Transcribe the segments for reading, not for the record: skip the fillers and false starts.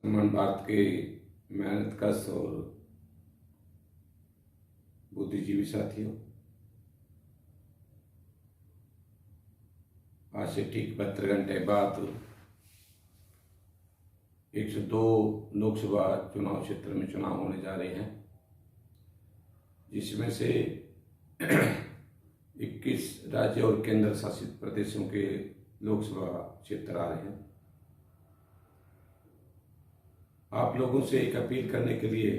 मन भारत के मेहनत कश और बुद्धिजीवी साथियों, आज से ठीक 72 घंटे बाद 102 लोकसभा चुनाव क्षेत्र में चुनाव होने जा रहे हैं, जिसमें से 21 राज्य और केंद्र शासित प्रदेशों के लोकसभा क्षेत्र आ रहे हैं। आप लोगों से एक अपील करने के लिए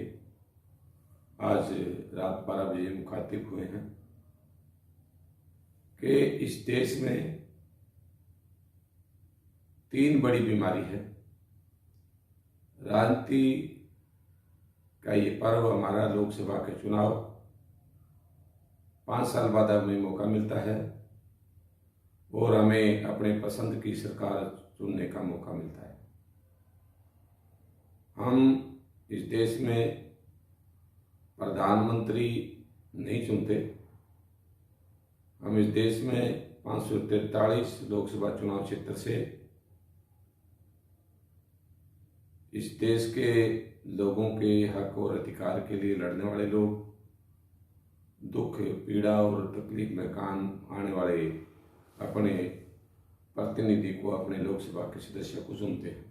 आज रात 12 बजे मुखातिब हुए हैं कि इस देश में 3 बड़ी बीमारी है। राजनीति का ये पर्व, हमारा लोकसभा के चुनाव 5 साल बाद हमें मौका मिलता है और हमें अपने पसंद की सरकार चुनने का मौका मिलता है। हम इस देश में प्रधानमंत्री नहीं चुनते, हम इस देश में 543 लोकसभा चुनाव क्षेत्र से इस देश के लोगों के हक और अधिकार के लिए लड़ने वाले लोग, दुख पीड़ा और तकलीफ में काम आने वाले अपने प्रतिनिधि को, अपने लोकसभा के सदस्य को चुनते हैं।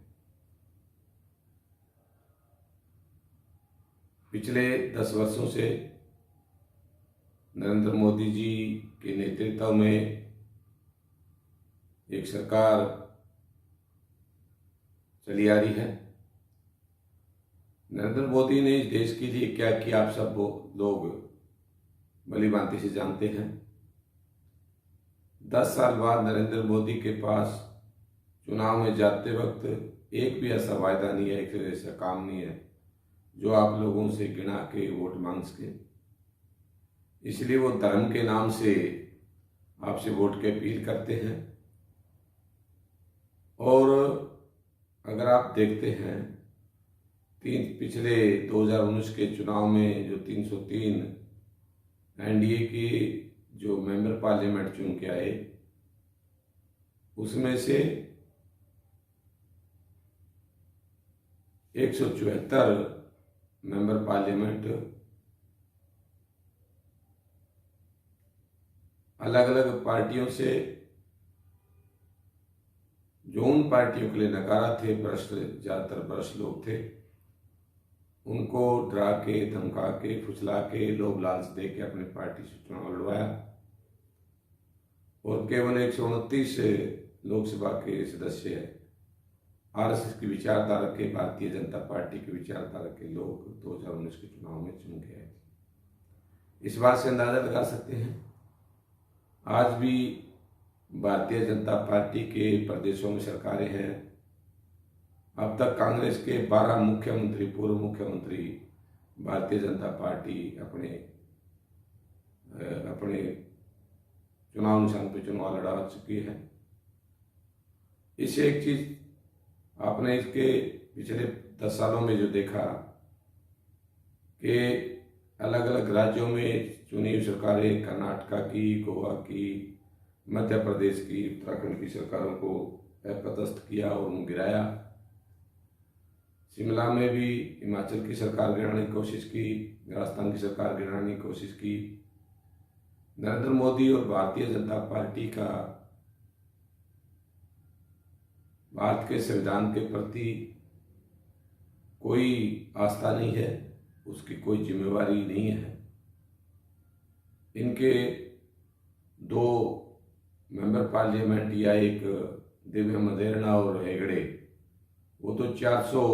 पिछले 10 वर्षों से नरेंद्र मोदी जी के नेतृत्व में एक सरकार चली आ रही है। नरेंद्र मोदी ने इस देश के लिए क्या किया, आप सब लोग भली भांति से जानते हैं। 10 साल बाद नरेंद्र मोदी के पास चुनाव में जाते वक्त एक भी ऐसा वायदा नहीं है, एक ऐसा काम नहीं है जो आप लोगों से गिना के वोट मांग सके। इसलिए वो धर्म के नाम से आपसे वोट की अपील करते हैं। और अगर आप देखते हैं, पिछले 2019 के चुनाव में जो 303 एनडीए के जो मेंबर पार्लियामेंट चुन के आए, उसमें से 174 मेंबर पार्लियामेंट अलग अलग पार्टियों से, जो उन पार्टियों के लिए नकारा थे, भ्रष्ट, ज्यादातर भ्रष्ट लोग थे, उनको डरा के, धमका के, फुसला के, लोभ लालच दे के अपनी पार्टी से चुनाव लड़वाया और केवल 129 लोकसभा के सदस्य आरएसएस की विचारधारा के, भारतीय जनता पार्टी की विचारधारा के लोग 2019 के चुनाव में चुन के आए थे। इस बात से अंदाजा लगा सकते हैं, आज भी भारतीय जनता पार्टी के प्रदेशों में सरकारें हैं। अब तक कांग्रेस के 12 मुख्यमंत्री, पूर्व मुख्यमंत्री भारतीय जनता पार्टी अपने चुनाव निशान पर चुनाव लड़ा चुकी है। इससे एक चीज आपने इसके पिछले 10 सालों में जो देखा कि अलग अलग राज्यों में चुनी हुई सरकारें, कर्नाटका की, गोवा की, मध्य प्रदेश की, उत्तराखंड की सरकारों को अपदस्थ किया और उन्हें गिराया। शिमला में भी हिमाचल की सरकार गिराने की कोशिश की, राजस्थान की सरकार गिराने की कोशिश की। नरेंद्र मोदी और भारतीय जनता पार्टी का भारत के संविधान के प्रति कोई आस्था नहीं है, उसकी कोई जिम्मेवारी नहीं है। इनके 2 मेंबर पार्लियामेंट या एक दिव्य मदेरणा और हेगड़े, वो तो 400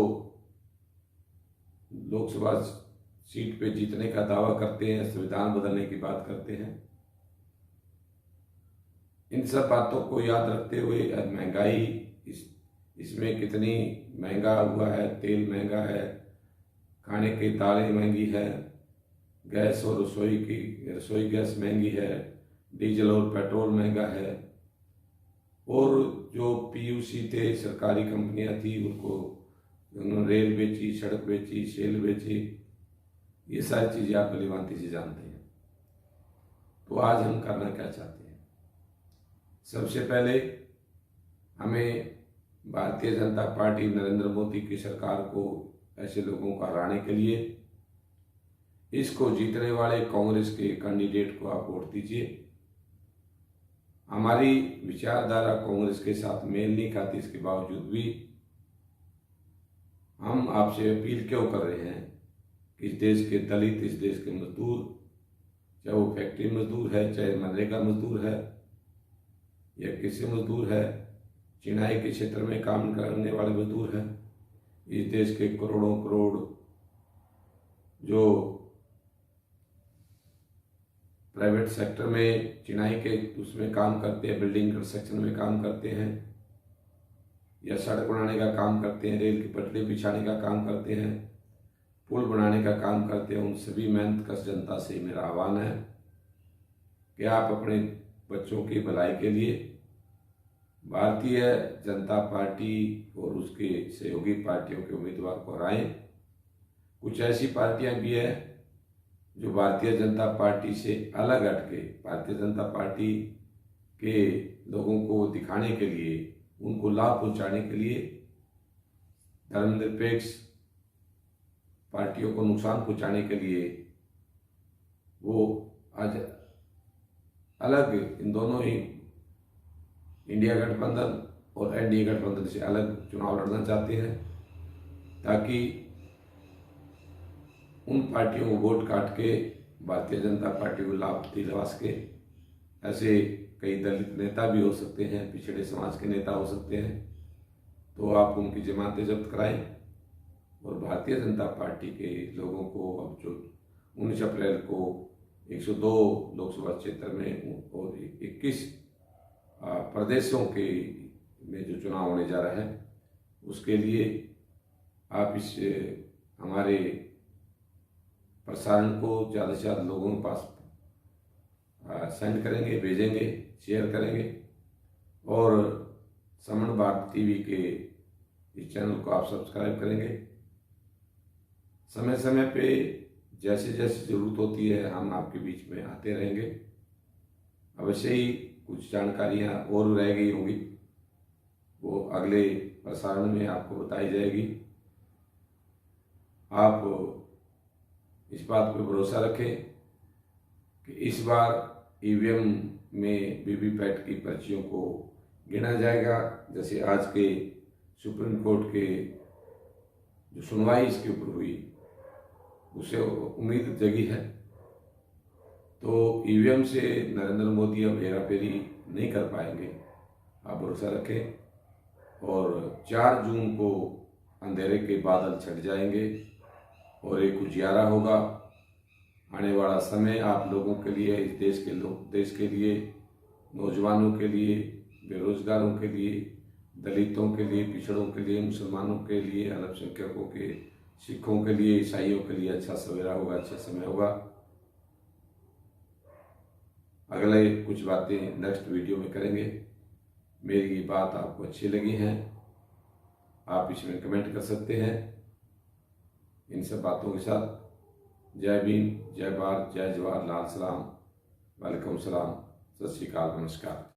लोकसभा सीट पे जीतने का दावा करते हैं, संविधान बदलने की बात करते हैं। इन सब बातों को याद रखते हुए महंगाई, इसमें कितनी महंगा हुआ है, तेल महंगा है, खाने की दालें महंगी है, गैस और रसोई गैस महंगी है, डीजल और पेट्रोल महंगा है, और जो पीयूसी थे, सरकारी कंपनियां थी, उनको उन्होंने रेल बेची, सड़क बेची, सेल बेची। ये सारी चीज़ें आप भली भांति से जानते हैं। तो आज हम करना क्या चाहते हैं? सबसे पहले हमें भारतीय जनता पार्टी नरेंद्र मोदी की सरकार को ऐसे लोगों को हराने के लिए इसको जीतने वाले कांग्रेस के कैंडिडेट को आप वोट दीजिए। हमारी विचारधारा कांग्रेस के साथ मेल नहीं खाती, इसके बावजूद भी हम आपसे अपील क्यों कर रहे हैं कि इस देश के दलित, इस देश के मजदूर, चाहे वो फैक्ट्री मजदूर है, चाहे मनरेगा मजदूर है या कृषि मजदूर है, चिनाई के क्षेत्र में काम करने वाले मजदूर हैं, इस देश के करोड़ों करोड़ जो प्राइवेट सेक्टर में चिनाई के उसमें काम करते हैं, बिल्डिंग कंस्ट्रक्शन में काम करते हैं या सड़क बनाने का काम करते हैं, रेल की पटरी बिछाने का काम करते हैं, पुल बनाने का काम करते हैं, उन सभी मेहनतकश जनता से मेरा आह्वान है कि आप अपने बच्चों की भलाई के लिए भारतीय जनता पार्टी और उसके सहयोगी पार्टियों के उम्मीदवार को हराएं। कुछ ऐसी पार्टियां भी है जो भारतीय जनता पार्टी से अलग हटके भारतीय जनता पार्टी के लोगों को दिखाने के लिए, उनको लाभ पहुंचाने के लिए धर्मनिरपेक्ष पार्टियों को नुकसान पहुंचाने के लिए वो आज अलग, इन दोनों ही इंडिया गठबंधन और एनडीए गठबंधन से अलग चुनाव लड़ना चाहते हैं, ताकि उन पार्टियों को वोट काट के भारतीय जनता पार्टी को लाभ दिलवा सके। ऐसे कई दलित नेता भी हो सकते हैं, पिछड़े समाज के नेता हो सकते हैं, तो आप उनकी जमानतें जब्त कराएं और भारतीय जनता पार्टी के लोगों को अब जो 19 अप्रैल को 102 लोकसभा क्षेत्र में और 21 प्रदेशों के में जो चुनाव होने जा रहा है, उसके लिए आप इस हमारे प्रसारण को ज़्यादा से ज़्यादा लोगों के पास सेंड करेंगे, भेजेंगे, शेयर करेंगे और समण भारत टीवी के इस चैनल को आप सब्सक्राइब करेंगे। समय समय पे जैसे जैसे ज़रूरत होती है हम आपके बीच में आते रहेंगे। अवश्य ही कुछ जानकारियाँ और रह गई होंगी, वो अगले प्रसारण में आपको बताई जाएगी। आप इस बात पर भरोसा रखें कि इस बार ईवीएम में वीवीपैट की पर्चियों को गिना जाएगा, जैसे आज के सुप्रीम कोर्ट के जो सुनवाई इसके ऊपर हुई उसे उम्मीद जगी है। तो ईवीएम से नरेंद्र मोदी अब हेराफेरी नहीं कर पाएंगे, आप भरोसा रखें। और 4 जून को अंधेरे के बादल छट जाएंगे और एक उजियारा होगा। आने वाला समय आप लोगों के लिए, इस देश के लिए, नौजवानों के लिए, बेरोजगारों के लिए, दलितों के लिए, पिछड़ों के लिए, मुसलमानों के लिए, अल्पसंख्यकों के, सिखों के लिए, ईसाइयों के लिए अच्छा सवेरा होगा, अच्छा समय होगा। अगले कुछ बातें नेक्स्ट वीडियो में करेंगे। मेरी ये बात आपको अच्छी लगी है, आप इसमें कमेंट कर सकते हैं। इन सब बातों के साथ जय भीम, जय भारत, जय जवाहर लाल, सलाम, वालेकुम सलाम, सत श्री अकाल, नमस्कार।